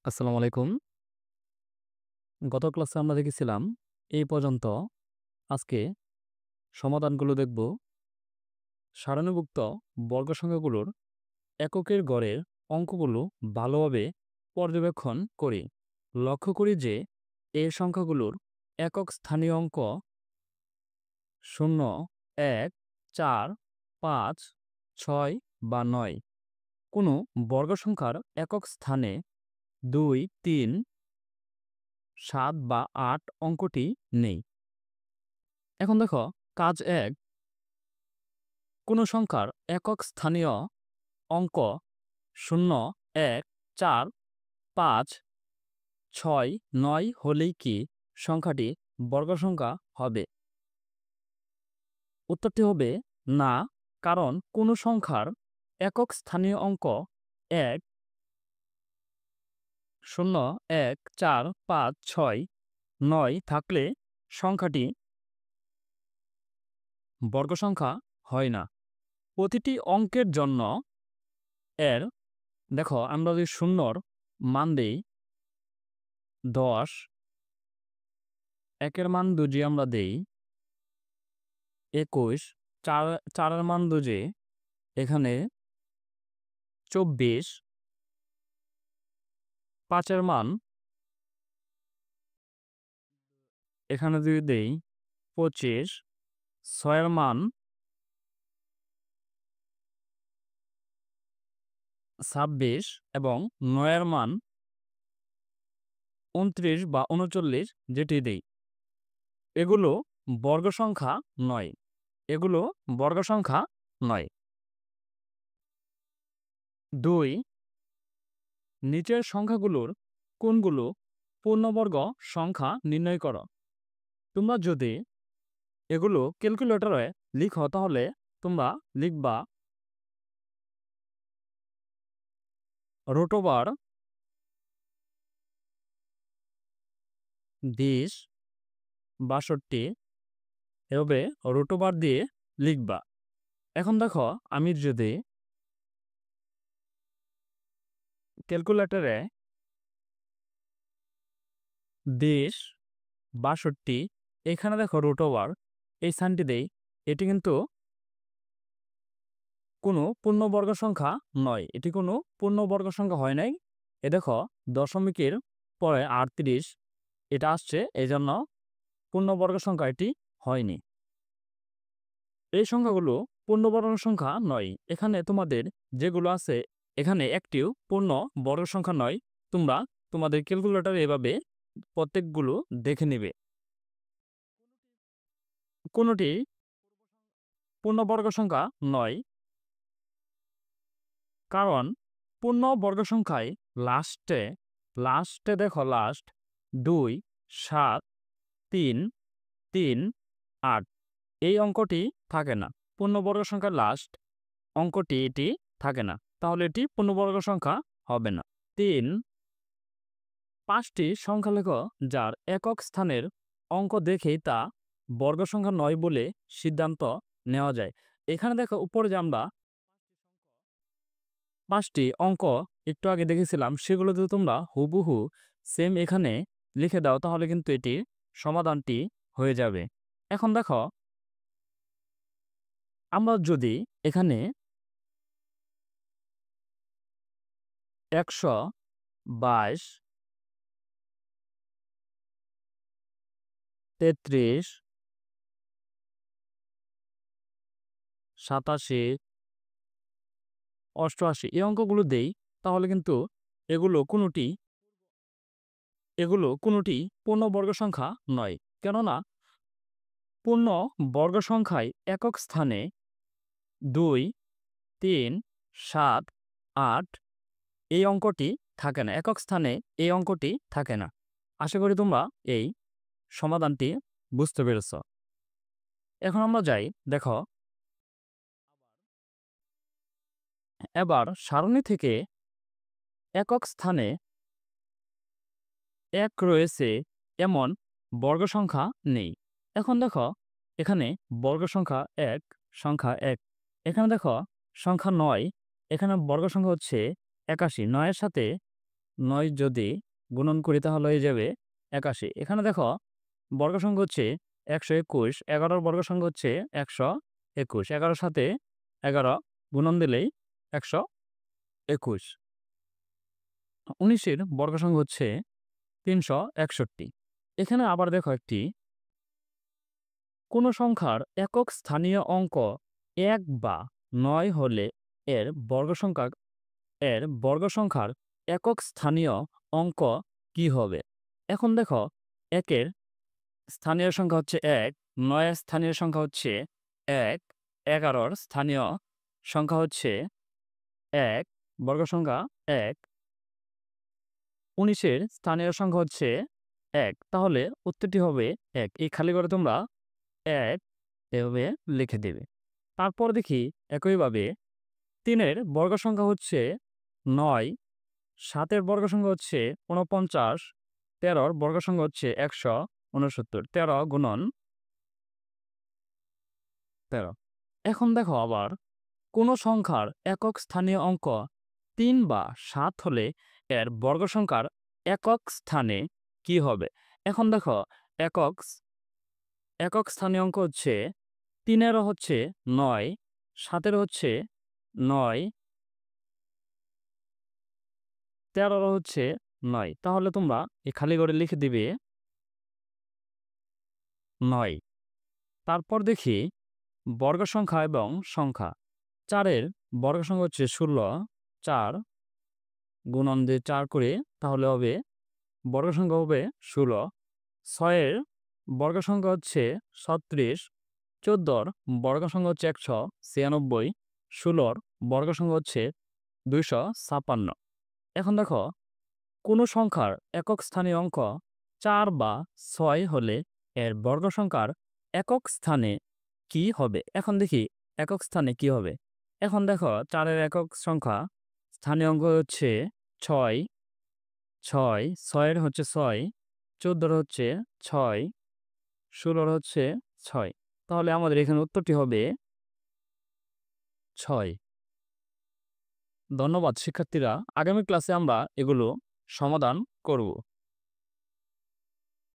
আসসালামু আলাইকুম। গত ক্লাসে আমরা দেখেছিলাম এই পর্যন্ত। আজকে সমাধানগুলো দেখব। সারণীভুক্ত বর্গ সংখ্যাগুলোর এককের গড়ের অঙ্কগুলো ভালোভাবে পর্যবেক্ষণ করি। লক্ষ্য করি যে এই সংখ্যাগুলোর একক স্থানীয় অঙ্ক 0, 1, 4, 5, 6 বা 9। কোনো বর্গ সংখ্যার একক স্থানে 2, 3, 7 বা 8 অঙ্কটি নেই। এখন দেখো কাজ 1, কোনো সংখ্যার একক স্থানীয় অঙ্ক 0, 1, 4, 5, 6, 9 হলেই কি সংখ্যাটি বর্গ সংখ্যা হবে? উত্তরটি হবে না, কারণ কোনো সংখ্যার একক স্থানীয় অঙ্ক 1, 0, 1, 4, 5, 6, 9 থাকলে সংখ্যাটি বর্গ সংখ্যা হয় না। প্রতিটি অঙ্কের জন্য এর দেখো আমরা যদি শূন্যর মান দেই 10, একের মান যদি আমরা দেই 21, চারের মান দুজে এখানে 24, পাঁচের মান এখানে যদি দেই 25, ছয়ের মান 26 এবং নয়ের মান 29 বা 39 যেটি দেই, এগুলো বর্গ সংখ্যা নয়। এগুলো বর্গ সংখ্যা নয়। 2, নিচের সংখ্যাগুলোর কোনগুলো পূর্ণবর্গ সংখ্যা নির্ণয় করো। তোমরা যদি এগুলো ক্যালকুলেটরে লিখো তাহলে তোমরা লিখবা √20, 62, এভাবে √20 দিয়ে লিখবা। এখন দেখো আমি যদি ক্যালকুলেটরে 20, 62 এখানে দেখো √20 এই সাইনটি দেই, এটি কিন্তু কোনো পূর্ণবর্গ সংখ্যা নয়। এটি কোনো পূর্ণবর্গ সংখ্যা হয় নাই। এ দেখো দশমিকের পরে 38 এটা আসছে, এজন্য পূর্ণবর্গ সংখ্যা এটি হয়নি। এই সংখ্যাগুলো পূর্ণবর্গ সংখ্যা নয়। এখানে তোমাদের যেগুলো আছে এখানে একটিও পূর্ণ বর্গ সংখ্যা নয়। তোমরা তোমাদের ক্যালকুলেটরে এভাবে প্রত্যেকগুলো দেখে নিবে। কোনটি পূর্ণবর্গ সংখ্যা নয়, কারণ পূর্ণবর্গ সংখ্যায় লাস্টে দেখো 2, 7, 3, 3, 8 এই অঙ্কটি থাকে না। পূর্ণবর্গ সংখ্যার লাস্ট অঙ্কটি এটি থাকে না, তাহলে এটি পূর্ণবর্গ সংখ্যা হবে না। 3, 5টি সংখ্যা লেখো যার একক স্থানের অঙ্ক দেখেই তা বর্গ সংখ্যা নয় বলে সিদ্ধান্ত নেওয়া যায়। এখানে দেখো উপরে যে আমরা 5টি অঙ্ক একটু আগে দেখেছিলাম, সেগুলো যদি তোমরা হুবহু সেম এখানে লিখে দাও তাহলে কিন্তু এটির সমাধানটি হয়ে যাবে। এখন দেখো আমরা যদি এখানে 122, 33, 87, 88 এই অঙ্কগুলো দেই, তাহলে কিন্তু এগুলো কোনোটি পূর্ণবর্গ সংখ্যা নয়। কেননা পূর্ণ বর্গ সংখ্যায় একক স্থানে 2, 3, 7, 8 এই অঙ্কটি থাকে না। একক স্থানে এই অঙ্কটি থাকে না। আশা করি তোমরা এই সমাধানটি বুঝতে পেরেছ। এখন আমরা যাই, দেখো এবার সারণী থেকে একক স্থানে 1 রয়েছে এমন বর্গ সংখ্যা নেই। এখন দেখো এখানে বর্গ সংখ্যা 1, সংখ্যা 1, এখানে দেখো সংখ্যা 9, এখানে বর্গ সংখ্যা হচ্ছে 81, 9 এর সাথে 9 যদি গুণন করি তাহলে হয়ে যাবে 81। এখানে দেখো বর্গ সংখ্যা হচ্ছে 121, 11 বর্গ সংখ্যা হচ্ছে 121, 11 সাথে 11 গুণন দিলেই 121। 19 বর্গ সংখ্যা হচ্ছে 361। এখানে আবার দেখো একটি কোন সংখ্যার একক স্থানীয় অঙ্ক 1 বা 9 হলে এর বর্গ সংখ্যার একক স্থানীয় অঙ্ক কি হবে? এখন দেখো 1-এর স্থানীয় সংখ্যা হচ্ছে 1, 9-এর স্থানীয় সংখ্যা হচ্ছে 1, 11-র স্থানীয় সংখ্যা হচ্ছে 1, বর্গ সংখ্যা 1, 19-এর স্থানীয় সংখ্যা হচ্ছে 1। তাহলে উত্তরটি হবে 1। এই খালি ঘরে তোমরা 1 এভাবে লিখে দেবে। তারপর দেখি একইভাবে 3-এর বর্গ সংখ্যা হচ্ছে 9, 7-এর বর্গ সংখ্যা হচ্ছে 49, 13-র বর্গ সংখ্যা হচ্ছে 169, 13 গুণন 13। এখন দেখো আবার কোন সংখ্যার একক স্থানীয় অঙ্ক 3 বা 7 হলে এর বর্গ সংখ্যার একক স্থানে কি হবে? এখন দেখো একক স্থানীয় অঙ্ক হচ্ছে 3-এরও হচ্ছে 9, 7-এরও হচ্ছে 9, 13-রও হচ্ছে 9। তাহলে তোমরা এই খালি ঘরে লিখে দিবে 9। তারপর দেখি বর্গ সংখ্যা এবং সংখ্যা। 4-এর বর্গ সংখ্যা হচ্ছে 16, 4 গুণন দিয়ে 4 করে তাহলে হবে বর্গ সংখ্যা হবে 16। 6-এর বর্গ সংখ্যা হচ্ছে 36, 14-র বর্গ সংখ্যা হচ্ছে 196, 16-র বর্গ সংখ্যা হচ্ছে 256। এখন দেখো কোন সংখ্যার একক স্থানীয় অঙ্ক 4 বা 6 হলে এর বর্গ সংখ্যার একক স্থানে কি হবে? এখন দেখি একক স্থানে কি হবে। এখন দেখো 4-এর একক সংখ্যা স্থানীয় অঙ্ক হচ্ছে 6, 6, 6-এর হচ্ছে 6, 14-র হচ্ছে 6, 16-র হচ্ছে 6। তাহলে আমাদের এখানে উত্তরটি হবে 6। ধন্যবাদ শিক্ষার্থীরা। আগামী ক্লাসে আমরা এগুলো সমাধান করব।